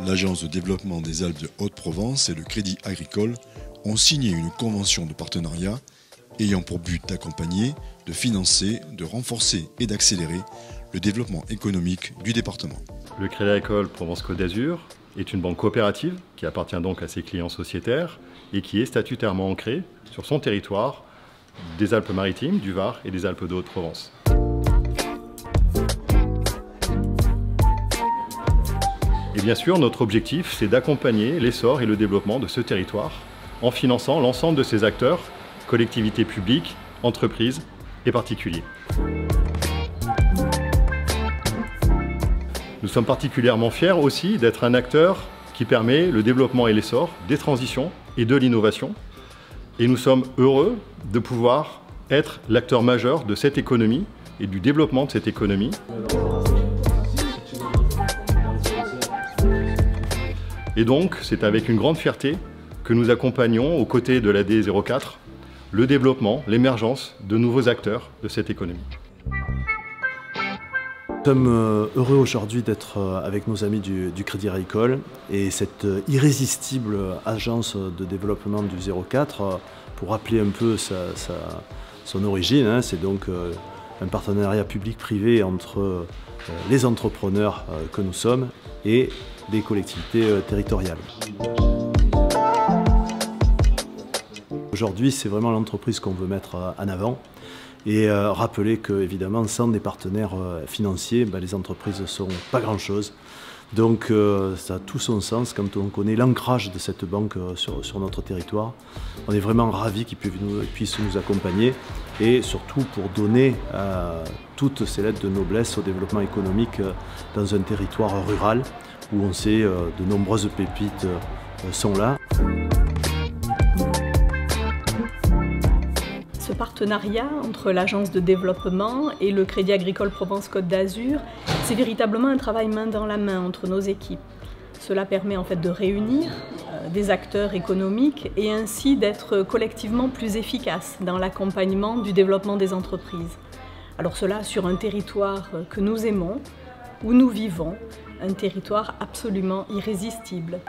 l'Agence de développement des Alpes de Haute-Provence et le Crédit Agricole ont signé une convention de partenariat ayant pour but d'accompagner, de financer, de renforcer et d'accélérer le développement économique du département. Le Crédit Agricole Provence-Côte d'Azur est une banque coopérative qui appartient donc à ses clients sociétaires et qui est statutairement ancrée sur son territoire des Alpes-Maritimes, du Var et des Alpes de Haute-Provence. Et bien sûr, notre objectif, c'est d'accompagner l'essor et le développement de ce territoire en finançant l'ensemble de ses acteurs, collectivités publiques, entreprises et particuliers. Nous sommes particulièrement fiers aussi d'être un acteur qui permet le développement et l'essor des transitions et de l'innovation. Et nous sommes heureux de pouvoir être l'acteur majeur de cette économie et du développement de cette économie. Et donc, c'est avec une grande fierté que nous accompagnons aux côtés de l'AD 04 le développement, l'émergence de nouveaux acteurs de cette économie. Nous sommes heureux aujourd'hui d'être avec nos amis du Crédit Agricole et cette irrésistible agence de développement du 04, pour rappeler un peu son origine, c'est donc un partenariat public-privé entre les entrepreneurs que nous sommes et les collectivités territoriales. Aujourd'hui, c'est vraiment l'entreprise qu'on veut mettre en avant. Et rappeler que, évidemment, sans des partenaires financiers, les entreprises ne sont pas grand-chose. Donc ça a tout son sens quand on connaît l'ancrage de cette banque sur notre territoire. On est vraiment ravis qu'ils puissent nous accompagner et surtout pour donner toutes ces lettres de noblesse au développement économique dans un territoire rural où on sait de nombreuses pépites sont là. Ce partenariat entre l'Agence de développement et le Crédit Agricole Provence-Côte d'Azur, c'est véritablement un travail main dans la main entre nos équipes. Cela permet en fait de réunir des acteurs économiques et ainsi d'être collectivement plus efficaces dans l'accompagnement du développement des entreprises. Alors cela sur un territoire que nous aimons, où nous vivons, un territoire absolument irrésistible.